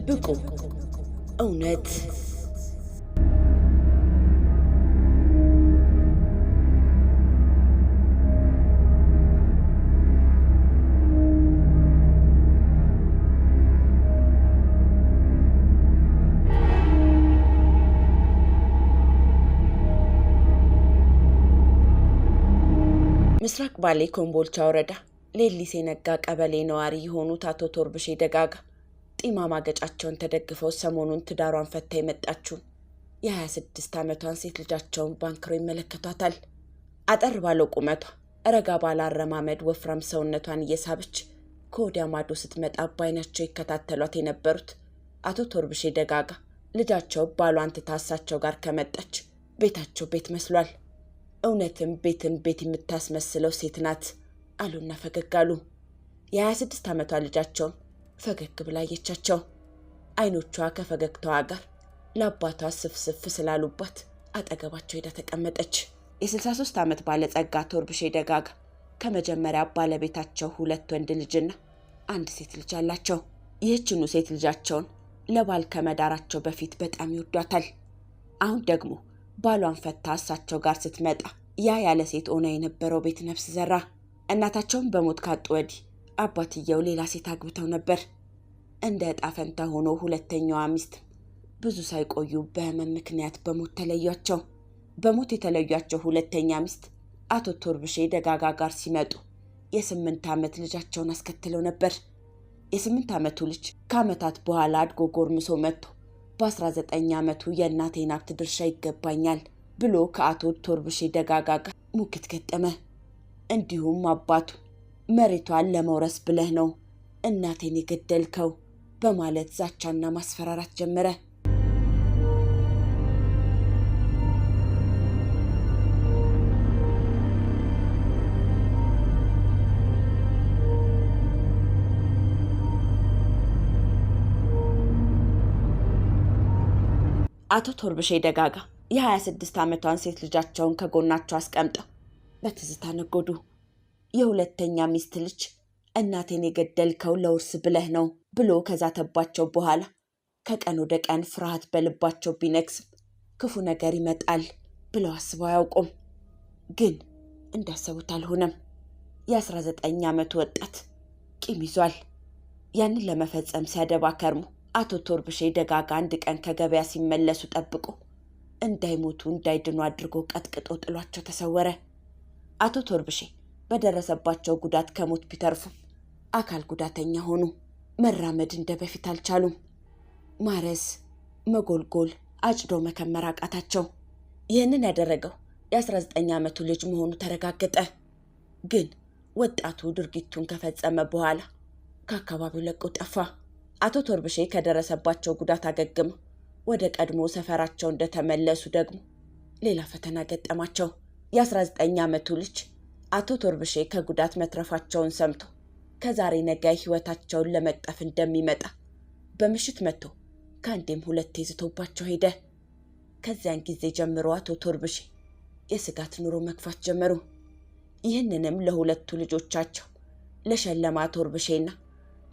ድብቁ እውነት። ምስራቅ ባሌ ኮምቦልቻ ወረዳ ሌሊሴ ነጋ ቀበሌ ነዋሪ የሆኑት አቶ ቶርብሼ ደጋጋ ጢማማ ገጫቸውን ተደግፈው ሰሞኑን ትዳሯን ፈታ የመጣችውን የ26 ዓመቷን ሴት ልጃቸውን ባንክሮ ይመለከቷታል። አጠር ባለው ቁመቷ ረጋ ባለ አረማመድ ወፍራም ሰውነቷን እየሳበች ከወዲያ ማዶ ስትመጣ በዓይናቸው ይከታተሏት የነበሩት አቶ ቶርብሼ ደጋጋ ልጃቸው ባሏን ትታ እሳቸው ጋር ከመጣች ቤታቸው ቤት መስሏል። እውነትም ቤትን ቤት የምታስመስለው ሴት ናት አሉና ፈገግ አሉ። የ26 ዓመቷ ልጃቸውም ፈገግ ብላ አየቻቸው። አይኖቿ ከፈገግታዋ ጋር ለአባቷ ስፍስፍ ስላሉባት አጠገባቸው ሄዳ ተቀመጠች። የ63 ዓመት ባለጸጋ ቶርብሼ ደጋጋ ከመጀመሪያ ባለቤታቸው 2 ወንድ ልጅና 1 ሴት ልጅ አላቸው። ይህችኑ ሴት ልጃቸውን ለባል ከመዳራቸው በፊት በጣም ይወዷታል። አሁን ደግሞ ባሏን ፈታ እሳቸው ጋር ስትመጣ ያ ያለ ሴት ሆና የነበረው ቤት ነፍስ ዘራ። እናታቸውን በሞት ካጡ ወዲህ አባትየው ሌላ ሴት አግብተው ነበር። እንደ ዕጣ ፈንታ ሆኖ ሁለተኛዋ ሚስት ብዙ ሳይቆዩ በህመም ምክንያት በሞት ተለዩአቸው። በሞት የተለዩአቸው ሁለተኛ ሚስት አቶ ቶርብሼ ደጋጋ ጋር ሲመጡ የ8 ዓመት ልጃቸውን አስከትለው ነበር። የ8 ዓመቱ ልጅ ከዓመታት በኋላ አድጎ ጎርምሶ መጥቶ በ19 ዓመቱ የእናቴን ሀብት ድርሻ ይገባኛል ብሎ ከአቶ ቶርብሼ ደጋጋ ጋር ሙግት ገጠመ። እንዲሁም አባቱ መሬቷን ለመውረስ ብለህ ነው እናቴን የገደልከው በማለት ዛቻና ማስፈራራት ጀመረ። አቶ ቶርብሼ ደጋጋ የ26 ዓመቷን ሴት ልጃቸውን ከጎናቸው አስቀምጠው በትዝታ ነጎዱ። የሁለተኛ ሚስት ልጅ እናቴን የገደልከው ለውርስ ብለህ ነው ብሎ ከዛተባቸው በኋላ ከቀን ወደ ቀን ፍርሃት በልባቸው ቢነግስም ክፉ ነገር ይመጣል ብለው አስበው አያውቁም። ግን እንዳሰቡት አልሆነም። የ19 ዓመቱ ወጣት ቂም ይዟል። ያንን ለመፈጸም ሲያደባ ከርሞ አቶ ቶርብሼ ደጋጋ አንድ ቀን ከገበያ ሲመለሱ ጠብቆ እንዳይሞቱ እንዳይድኑ አድርጎ ቀጥቅጦ ጥሏቸው ተሰወረ። አቶ ቶርብሼ በደረሰባቸው ጉዳት ከሞት ቢተርፉም አካል ጉዳተኛ ሆኑ። መራመድ እንደ በፊት አልቻሉም። ማረስ፣ መጎልጎል፣ አጭዶ መከመር አቃታቸው። ይህንን ያደረገው የ19 ዓመቱ ልጅ መሆኑ ተረጋገጠ። ግን ወጣቱ ድርጊቱን ከፈጸመ በኋላ ከአካባቢው ለቆ ጠፋ። አቶ ቶርብሼ ከደረሰባቸው ጉዳት አገግመው ወደ ቀድሞ ሰፈራቸው እንደተመለሱ ደግሞ ሌላ ፈተና ገጠማቸው። የ19 ዓመቱ ልጅ አቶ ቶርብሼ ከጉዳት መትረፋቸውን ሰምቶ ከዛሬ ነገ ህይወታቸውን ለመቅጠፍ እንደሚመጣ በምሽት መጥቶ ከአንዴም 2 ይዝቶባቸው ሄደ። ከዚያን ጊዜ ጀምሮ አቶ ቶርብሼ የስጋት ኑሮ መግፋት ጀመሩ። ይህንንም ለሁለቱ ልጆቻቸው ለሸለማ ቶርብሼና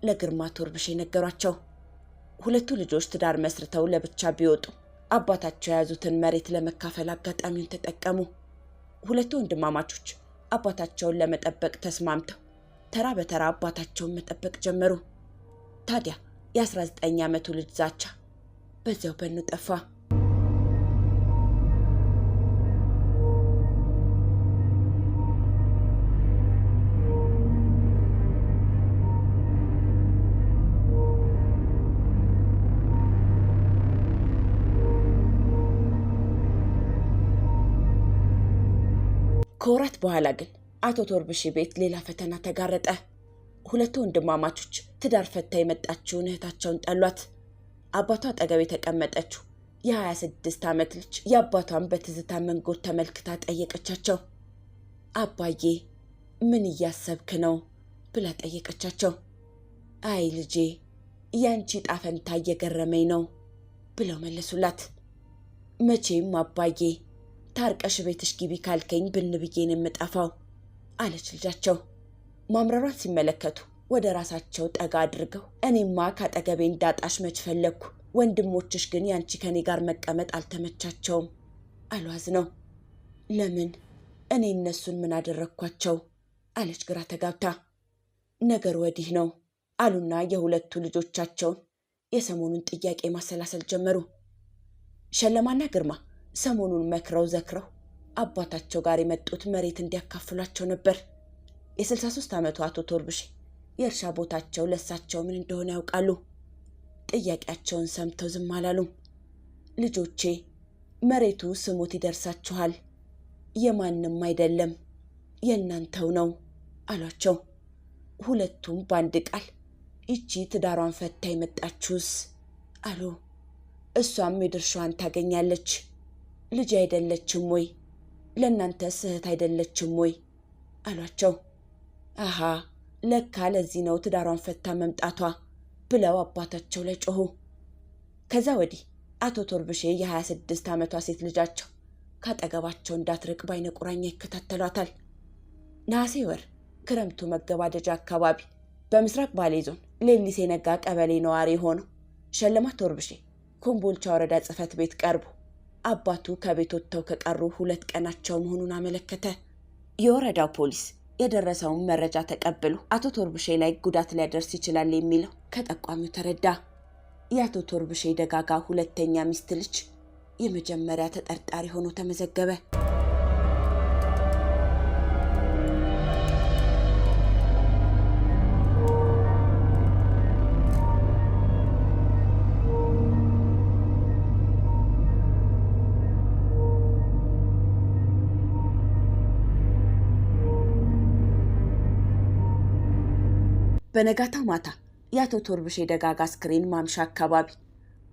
ለግርማ ቶርብሼ ነገሯቸው። ሁለቱ ልጆች ትዳር መስርተው ለብቻ ቢወጡ አባታቸው የያዙትን መሬት ለመካፈል አጋጣሚውን ተጠቀሙ። ሁለቱ ወንድማማቾች አባታቸውን ለመጠበቅ ተስማምተው ተራ በተራ አባታቸውን መጠበቅ ጀመሩ። ታዲያ የ19 ዓመቱ ልጅ ዛቻ በዚያው በኑ ጠፋ። ከወራት በኋላ ግን አቶ ቶርብሼ ቤት ሌላ ፈተና ተጋረጠ። ሁለቱ ወንድማማቾች ትዳር ፈታ የመጣችውን እህታቸውን ጠሏት። አባቷ አጠገብ የተቀመጠችው የ26 ዓመት ልጅ የአባቷን በትዝታ መንጎድ ተመልክታ ጠየቀቻቸው። አባዬ ምን እያሰብክ ነው ብላ ጠየቀቻቸው። አይ ልጄ ያንቺ ጣፈንታ እየገረመኝ ነው ብለው መለሱላት። መቼም አባዬ ታርቀሽ ቤትሽ ግቢ ካልከኝ ብንብዬን የምጠፋው አለች ልጃቸው። ማምረሯን ሲመለከቱ ወደ ራሳቸው ጠጋ አድርገው እኔማ ካጠገቤ እንዳጣሽ መች ፈለግኩ፣ ወንድሞችሽ ግን ያንቺ ከኔ ጋር መቀመጥ አልተመቻቸውም አሏዝ ነው። ለምን? እኔ እነሱን ምን አደረግኳቸው? አለች ግራ ተጋብታ። ነገር ወዲህ ነው አሉና የሁለቱ ልጆቻቸውን የሰሞኑን ጥያቄ ማሰላሰል ጀመሩ። ሸለማና ግርማ ሰሞኑን መክረው ዘክረው አባታቸው ጋር የመጡት መሬት እንዲያካፍሏቸው ነበር። የ63 ዓመቱ አቶ ቶርብሼ የእርሻ ቦታቸው ለሳቸው ምን እንደሆነ ያውቃሉ። ጥያቄያቸውን ሰምተው ዝም አላሉም። ልጆቼ መሬቱ ስሞት ይደርሳችኋል፣ የማንም አይደለም የእናንተው ነው አሏቸው። ሁለቱም በአንድ ቃል ይቺ ትዳሯን ፈታ የመጣችሁስ አሉ። እሷም የድርሻዋን ታገኛለች። ልጅ አይደለችም ወይ? ለእናንተ እህት አይደለችም ወይ አሏቸው። አሃ ለካ ለዚህ ነው ትዳሯን ፈታ መምጣቷ ብለው አባታቸው ላይ ጮሁ። ከዛ ወዲህ አቶ ቶርብሼ የ26 ዓመቷ ሴት ልጃቸው ካጠገባቸው እንዳትርቅ ባይነ ቁራኛ ይከታተሏታል። ነሐሴ ወር ክረምቱ መገባደጃ አካባቢ በምስራቅ ባሌ ዞን ሌሊሴ ነጋ ቀበሌ ነዋሪ ሆነው ሸለማ ቶርብሼ ኮምቦልቻ ወረዳ ጽሕፈት ቤት ቀርቦ አባቱ ከቤት ወጥተው ከቀሩ 2 ቀናቸው መሆኑን አመለከተ። የወረዳው ፖሊስ የደረሰውን መረጃ ተቀብሎ አቶ ቶርብሼ ላይ ጉዳት ሊያደርስ ይችላል የሚለው ከጠቋሚው ተረዳ። የአቶ ቶርብሼ ደጋጋ ሁለተኛ ሚስት ልጅ የመጀመሪያ ተጠርጣሪ ሆኖ ተመዘገበ። በነጋታው ማታ የአቶ ቶርብሼ ደጋጋ አስክሬን ማምሻ አካባቢ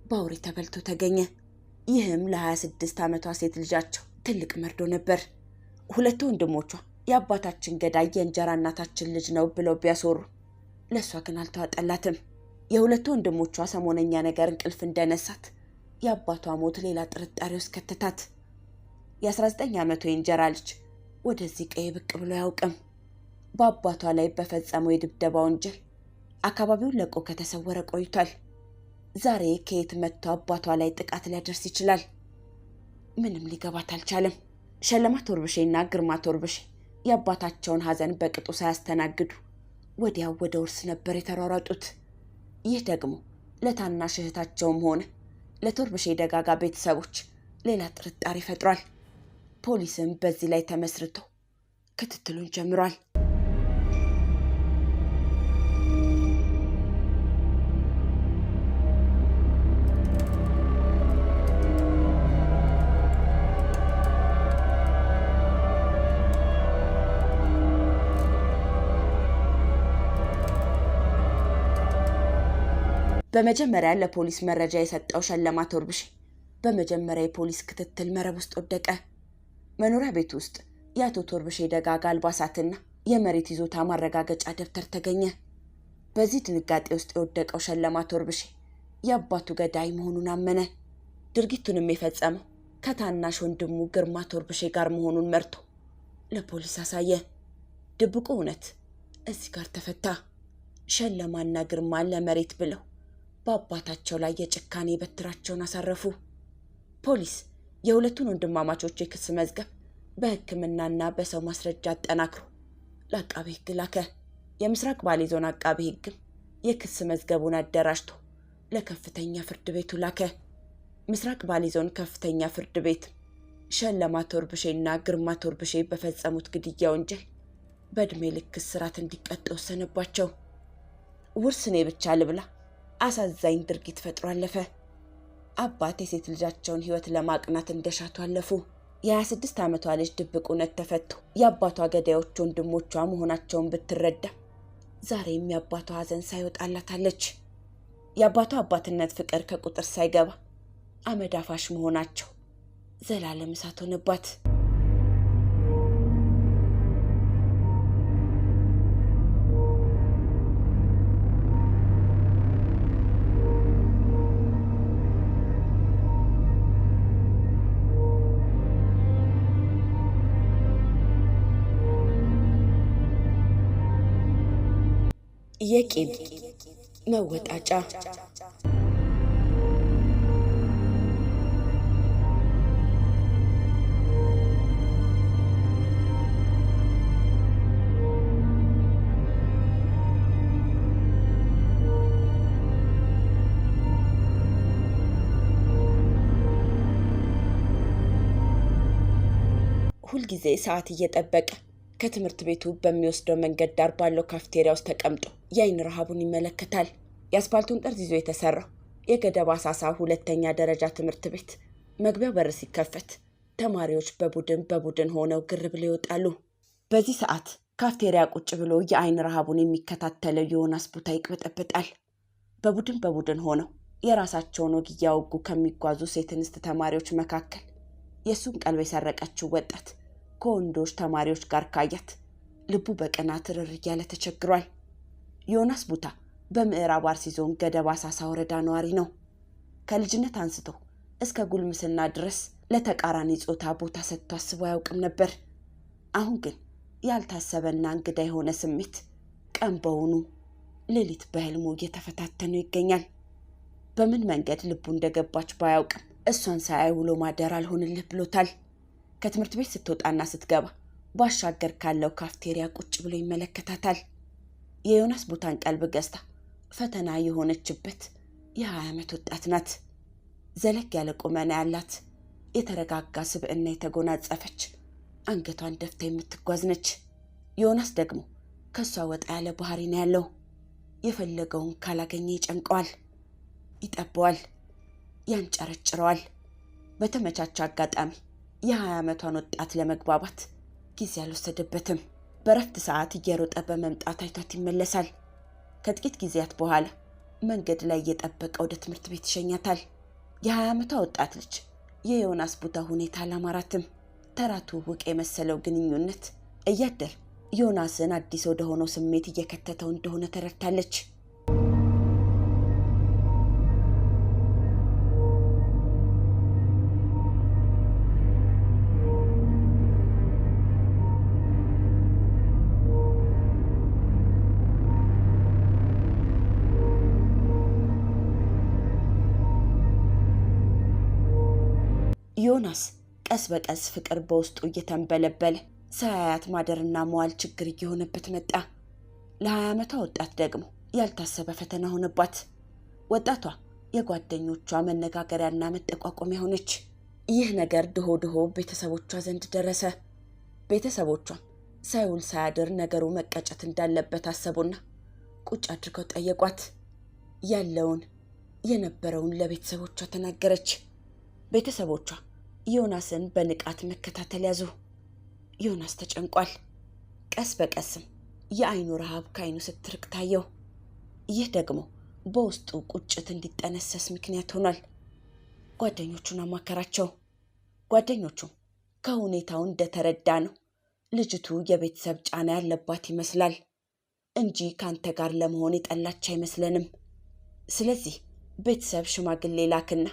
በአውሬ ተበልቶ ተገኘ። ይህም ለ26 ዓመቷ ሴት ልጃቸው ትልቅ መርዶ ነበር። 2 ወንድሞቿ የአባታችን ገዳይ የእንጀራ እናታችን ልጅ ነው ብለው ቢያስወሩ ለእሷ ግን አልተዋጠላትም። የ2 ወንድሞቿ ሰሞነኛ ነገር እንቅልፍ እንደነሳት የአባቷ ሞት ሌላ ጥርጣሬ ውስጥ ከተታት። የ19 ዓመቱ የእንጀራ ልጅ ወደዚህ ቀይ ብቅ ብሎ አያውቅም። በአባቷ ላይ በፈጸመው የድብደባ ወንጀል አካባቢውን ለቆ ከተሰወረ ቆይቷል። ዛሬ ከየት መጥቶ አባቷ ላይ ጥቃት ሊያደርስ ይችላል? ምንም ሊገባት አልቻለም። ሸለማ ቶርብሼና ግርማ ቶርብሼ የአባታቸውን ሐዘን በቅጡ ሳያስተናግዱ ወዲያው ወደ ውርስ ነበር የተሯሯጡት። ይህ ደግሞ ለታናሽ እህታቸውም ሆነ ለቶርብሼ ደጋጋ ቤተሰቦች ሌላ ጥርጣሬ ፈጥሯል። ፖሊስም በዚህ ላይ ተመስርቶ ክትትሉን ጀምሯል። በመጀመሪያ ለፖሊስ መረጃ የሰጠው ሸለማ ቶርብሼ በመጀመሪያ የፖሊስ ክትትል መረብ ውስጥ ወደቀ። መኖሪያ ቤት ውስጥ የአቶ ቶርብሼ ደጋጋ አልባሳትና የመሬት ይዞታ ማረጋገጫ ደብተር ተገኘ። በዚህ ድንጋጤ ውስጥ የወደቀው ሸለማ ቶርብሼ የአባቱ ገዳይ መሆኑን አመነ። ድርጊቱንም የፈጸመው ከታናሽ ወንድሙ ግርማ ቶርብሼ ጋር መሆኑን መርቶ ለፖሊስ አሳየ። ድብቁ እውነት እዚህ ጋር ተፈታ። ሸለማና ግርማ ለመሬት ብለው በአባታቸው ላይ የጭካኔ በትራቸውን አሳረፉ። ፖሊስ የሁለቱን ወንድማማቾች የክስ መዝገብ በሕክምናና በሰው ማስረጃ አጠናክሮ ለአቃቤ ሕግ ላከ። የምስራቅ ባሌ ዞን አቃቤ ሕግም የክስ መዝገቡን አደራጅቶ ለከፍተኛ ፍርድ ቤቱ ላከ። ምስራቅ ባሌ ዞን ከፍተኛ ፍርድ ቤት ሸለማ ቶርብሼና ግርማ ቶርብሼ በፈጸሙት ግድያ ወንጀል በዕድሜ ልክ እስራት እንዲቀጡ ወሰነባቸው። ውርስ እኔ ብቻ ልብላ አሳዛኝ ድርጊት ፈጥሮ አለፈ። አባት የሴት ልጃቸውን ሕይወት ለማቅናት እንደሻቱ አለፉ። የ26 ዓመቷ ልጅ ድብቅ እውነት ተፈቶ የአባቷ ገዳዮች ወንድሞቿ መሆናቸውን ብትረዳ ዛሬም የአባቷ ሐዘን ሳይወጣላታለች። የአባቷ አባትነት ፍቅር ከቁጥር ሳይገባ አመድ አፋሽ መሆናቸው ዘላለም እሳት ሆነባት። የቂም መወጣጫ። ሁልጊዜ ሰዓት እየጠበቀ ከትምህርት ቤቱ በሚወስደው መንገድ ዳር ባለው ካፍቴሪያ ውስጥ ተቀምጦ የአይን ረሃቡን ይመለከታል። የአስፓልቱን ጠርዝ ይዞ የተሰራው የገደብ አሳሳ ሁለተኛ ደረጃ ትምህርት ቤት መግቢያው በር ሲከፈት ተማሪዎች በቡድን ሆነው ግር ብለው ይወጣሉ። በዚህ ሰዓት ካፍቴሪያ ቁጭ ብሎ የአይን ረሃቡን የሚከታተለው ዮናስ ቡታ ይቅበጠበጣል። በቡድን ሆነው የራሳቸውን ወግ እያወጉ ከሚጓዙ ሴት እንስት ተማሪዎች መካከል የሱን ቀልብ የሰረቀችው ወጣት ከወንዶች ተማሪዎች ጋር ካያት ልቡ በቅናት ርር እያለ ተቸግሯል። ዮናስ ቡታ በምዕራብ አርሲ ዞን ገደብ አሳሳ ወረዳ ነዋሪ ነው። ከልጅነት አንስቶ እስከ ጉልምስና ድረስ ለተቃራኒ ጾታ ቦታ ሰጥቶ አስቦ አያውቅም ነበር። አሁን ግን ያልታሰበና እንግዳ የሆነ ስሜት ቀን በውኑ ሌሊት በህልሙ እየተፈታተነው ይገኛል። በምን መንገድ ልቡ እንደገባች ባያውቅም እሷን ሳያይ ውሎ ማደር አልሆንልህ ብሎታል። ከትምህርት ቤት ስትወጣና ስትገባ ባሻገር ካለው ካፍቴሪያ ቁጭ ብሎ ይመለከታታል። የዮናስ ቡታን ቀልብ ገዝታ ፈተና የሆነችበት የ20 ዓመት ወጣት ናት። ዘለግ ያለ ቁመና ያላት፣ የተረጋጋ ስብዕና የተጎናጸፈች፣ አንገቷን ደፍታ የምትጓዝ ነች። ዮናስ ደግሞ ከሷ ወጣ ያለ ባህሪ ነው ያለው። የፈለገውን ካላገኘ ይጨንቀዋል፣ ይጠበዋል፣ ያንጨረጭረዋል። በተመቻቸ አጋጣሚ የ20 ዓመቷን ወጣት ለመግባባት ጊዜ አልወሰደበትም። በረፍት ሰዓት እየሮጠ በመምጣት አይቷት ይመለሳል። ከጥቂት ጊዜያት በኋላ መንገድ ላይ እየጠበቀ ወደ ትምህርት ቤት ይሸኛታል። የ20 ዓመቷ ወጣት ልጅ የዮናስ ቡታ ሁኔታ አላማራትም። ተራ ትውውቅ የመሰለው ግንኙነት እያደር ዮናስን አዲስ ወደ ሆነው ስሜት እየከተተው እንደሆነ ተረድታለች። ዮናስ ቀስ በቀስ ፍቅር በውስጡ እየተንበለበለ ሳያያት ማደርና መዋል ችግር እየሆነበት መጣ። ለ20 ዓመቷ ወጣት ደግሞ ያልታሰበ ፈተና ሆነባት። ወጣቷ የጓደኞቿ መነጋገሪያና መጠቋቆሚያ ሆነች። ይህ ነገር ድሆ ቤተሰቦቿ ዘንድ ደረሰ። ቤተሰቦቿም ሳይውል ሳያድር ነገሩ መቀጨት እንዳለበት አሰቡና ቁጭ አድርገው ጠየቋት። ያለውን የነበረውን ለቤተሰቦቿ ተናገረች። ቤተሰቦቿ ዮናስን በንቃት መከታተል ያዙ። ዮናስ ተጨንቋል። ቀስ በቀስም የአይኑ ረሃብ ከአይኑ ስትርቅ ታየው። ይህ ደግሞ በውስጡ ቁጭት እንዲጠነሰስ ምክንያት ሆኗል። ጓደኞቹን አማከራቸው። ጓደኞቹም ከሁኔታው እንደተረዳ ነው ልጅቱ የቤተሰብ ጫና ያለባት ይመስላል እንጂ ካንተ ጋር ለመሆን የጠላች አይመስለንም። ስለዚህ ቤተሰብ ሽማግሌ ላክና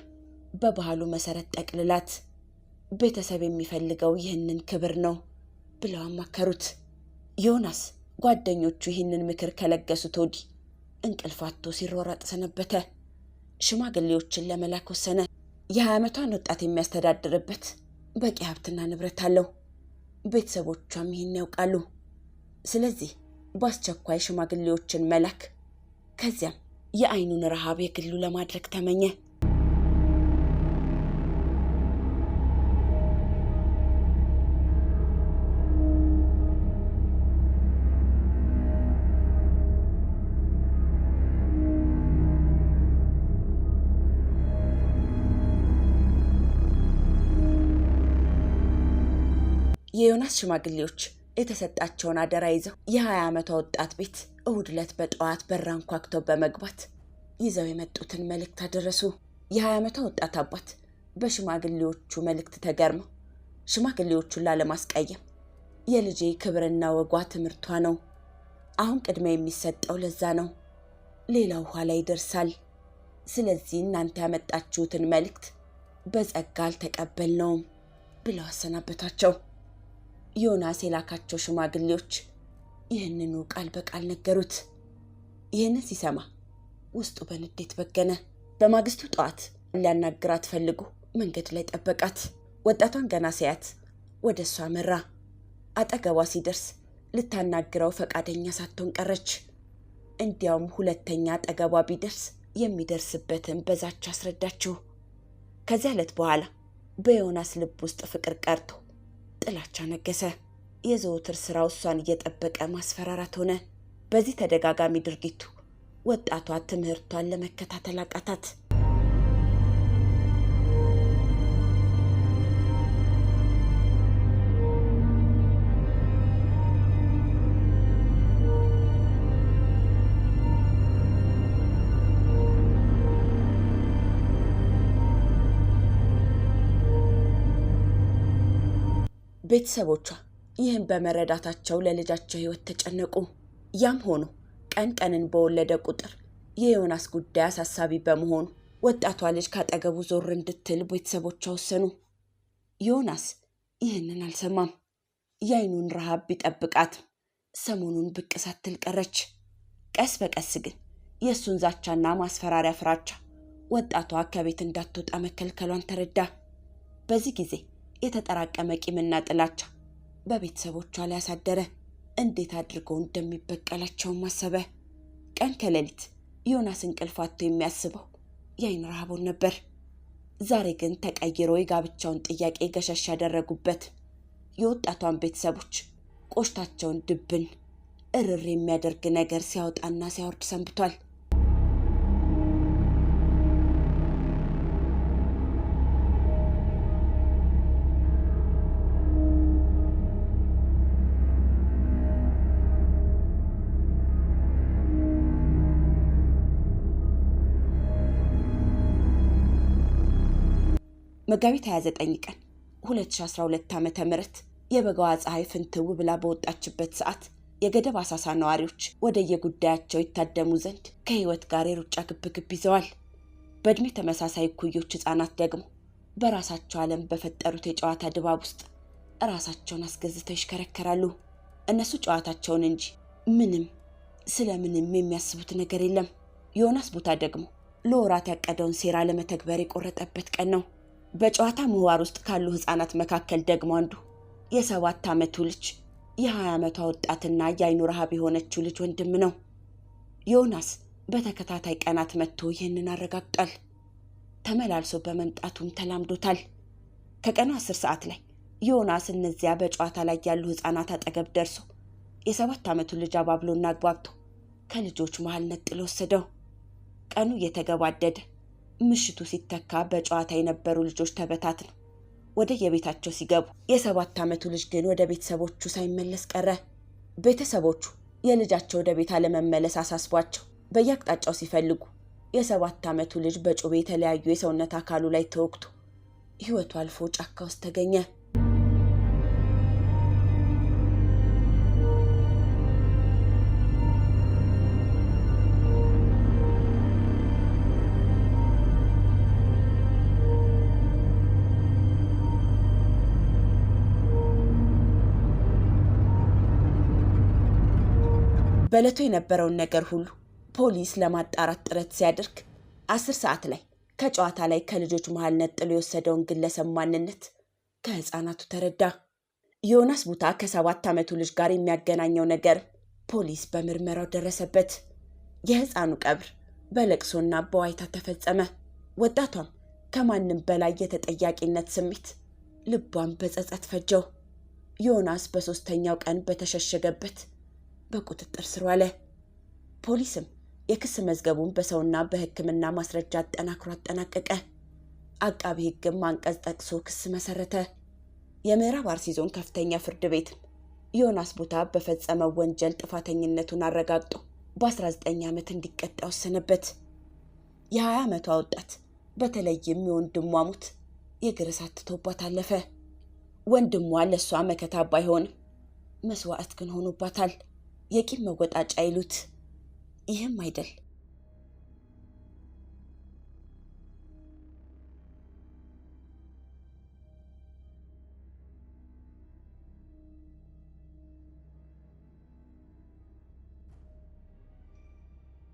በባህሉ መሰረት ጠቅልላት፣ ቤተሰብ የሚፈልገው ይህንን ክብር ነው ብለው አማከሩት። ዮናስ ጓደኞቹ ይህንን ምክር ከለገሱት ወዲህ እንቅልፍ አጥቶ ሲሯሯጥ ሰነበተ። ሽማግሌዎችን ለመላክ ወሰነ። የ20 ዓመቷን ወጣት የሚያስተዳድርበት በቂ ሀብትና ንብረት አለው። ቤተሰቦቿም ይህን ያውቃሉ። ስለዚህ በአስቸኳይ ሽማግሌዎችን መላክ፣ ከዚያም የአይኑን ረሃብ የግሉ ለማድረግ ተመኘ። የዮናስ ሽማግሌዎች የተሰጣቸውን አደራ ይዘው የ20 ዓመቷ ወጣት ቤት እሁድ ዕለት በጠዋት በር አንኳኩተው በመግባት ይዘው የመጡትን መልእክት አደረሱ። የ20 ዓመቷ ወጣት አባት በሽማግሌዎቹ መልእክት ተገርመው ሽማግሌዎቹን ላለማስቀየም የልጄ ክብርና ወጓ ትምህርቷ ነው፣ አሁን ቅድሚያ የሚሰጠው ለዛ ነው፣ ሌላው ኋላ ይደርሳል። ስለዚህ እናንተ ያመጣችሁትን መልእክት በጸጋ አልተቀበልነውም ብለው አሰናበቷቸው። ዮናስ የላካቸው ሽማግሌዎች ይህንኑ ቃል በቃል ነገሩት። ይህንን ሲሰማ ውስጡ በንዴት በገነ። በማግስቱ ጠዋት ሊያናግራት ፈልጎ መንገድ ላይ ጠበቃት። ወጣቷን ገና ሲያት ወደ እሷ አመራ። አጠገቧ ሲደርስ ልታናግረው ፈቃደኛ ሳትሆን ቀረች። እንዲያውም ሁለተኛ አጠገቧ ቢደርስ የሚደርስበትን በዛች አስረዳችው። ከዚያ ዕለት በኋላ በዮናስ ልብ ውስጥ ፍቅር ቀርቶ ጥላቻ ነገሰ። የዘወትር ስራው እሷን እየጠበቀ ማስፈራራት ሆነ። በዚህ ተደጋጋሚ ድርጊቱ ወጣቷ ትምህርቷን ለመከታተል አቃታት። ቤተሰቦቿ ይህን በመረዳታቸው ለልጃቸው ህይወት ተጨነቁ። ያም ሆኖ ቀን ቀንን በወለደ ቁጥር የዮናስ ጉዳይ አሳሳቢ በመሆኑ ወጣቷ ልጅ ካጠገቡ ዞር እንድትል ቤተሰቦቿ ወሰኑ። ዮናስ ይህንን አልሰማም። የአይኑን ረሃብ ቢጠብቃት ሰሞኑን ብቅ ሳትል ቀረች። ቀስ በቀስ ግን የእሱን ዛቻና ማስፈራሪያ ፍራቻ ወጣቷ ከቤት እንዳትወጣ መከልከሏን ተረዳ። በዚህ ጊዜ የተጠራቀመ ቂምና ጥላቻ በቤተሰቦቿ ላይ አሳደረ። እንዴት አድርገው እንደሚበቀላቸውም አሰበ። ቀን ከሌሊት ዮናስ እንቅልፍ አጥቶ የሚያስበው የአይን ረሃቡን ነበር። ዛሬ ግን ተቀይሮ የጋብቻውን ጥያቄ ገሸሽ ያደረጉበት የወጣቷን ቤተሰቦች ቆሽታቸውን ድብን እርር የሚያደርግ ነገር ሲያወጣና ሲያወርድ ሰንብቷል። መጋቢት 29 ቀን 2012 ዓ.ም የበጋዋ ፀሐይ ፍንትው ብላ በወጣችበት ሰዓት የገደብ አሳሳ ነዋሪዎች ወደ የጉዳያቸው ይታደሙ ዘንድ ከህይወት ጋር የሩጫ ግብግብ ይዘዋል። በእድሜ ተመሳሳይ ኩዮች ህፃናት ደግሞ በራሳቸው ዓለም በፈጠሩት የጨዋታ ድባብ ውስጥ ራሳቸውን አስገዝተው ይሽከረከራሉ። እነሱ ጨዋታቸውን እንጂ ስለምንም የሚያስቡት ነገር የለም። ዮናስ ቦታ ደግሞ ለወራት ያቀደውን ሴራ ለመተግበር የቆረጠበት ቀን ነው። በጨዋታ ምህዋር ውስጥ ካሉ ህፃናት መካከል ደግሞ አንዱ የ7 ዓመቱ ልጅ የ20 ዓመቷ ወጣትና የአይኑ ረሃብ የሆነችው ልጅ ወንድም ነው። ዮናስ በተከታታይ ቀናት መጥቶ ይህንን አረጋግጧል። ተመላልሶ በመምጣቱም ተላምዶታል። ከቀኑ 10 ሰዓት ላይ ዮናስ እነዚያ በጨዋታ ላይ ያሉ ህፃናት አጠገብ ደርሶ የ7 ዓመቱ ልጅ አባብሎና አግባብቶ ከልጆች መሃል ነጥሎ ወሰደው። ቀኑ እየተገባደደ ምሽቱ ሲተካ በጨዋታ የነበሩ ልጆች ተበታትነው ወደ የቤታቸው ሲገቡ የ7 ዓመቱ ልጅ ግን ወደ ቤተሰቦቹ ሳይመለስ ቀረ። ቤተሰቦቹ የልጃቸው ወደ ቤት አለመመለስ አሳስቧቸው በየአቅጣጫው ሲፈልጉ የ7 ዓመቱ ልጅ በጩቤ የተለያዩ የሰውነት አካሉ ላይ ተወግቶ ህይወቱ አልፎ ጫካ ውስጥ ተገኘ። በለቱ የነበረውን ነገር ሁሉ ፖሊስ ለማጣራት ጥረት ሲያደርግ 10 ሰዓት ላይ ከጨዋታ ላይ ከልጆች መሃል ነጥሎ የወሰደውን ግለሰብ ማንነት ከህፃናቱ ተረዳ። ዮናስ ቡታ ከ7 ዓመቱ ልጅ ጋር የሚያገናኘው ነገር ፖሊስ በምርመራው ደረሰበት። የህፃኑ ቀብር በለቅሶና በዋይታ ተፈጸመ። ወጣቷም ከማንም በላይ የተጠያቂነት ስሜት ልቧን በጸጸት ፈጀው። ዮናስ በ3ኛው ቀን በተሸሸገበት በቁጥጥር ስር ዋለ። ፖሊስም የክስ መዝገቡን በሰውና በሕክምና ማስረጃ አጠናክሮ አጠናቀቀ። አቃቢ ህግም አንቀጽ ጠቅሶ ክስ መሰረተ። የምዕራብ አርሲ ዞን ከፍተኛ ፍርድ ቤት ዮናስ ቡታ በፈጸመው ወንጀል ጥፋተኝነቱን አረጋግጦ በ19 ዓመት እንዲቀጣ ወሰነበት። የ20 ዓመቷ ወጣት በተለይም የወንድሟ ሞት የእግር እሳት ትቶባት አለፈ። ወንድሟ ለሷ መከታ ባይሆንም መስዋዕት ግን ሆኖባታል። የቂም መወጣጫ ይሉት ይህም አይደል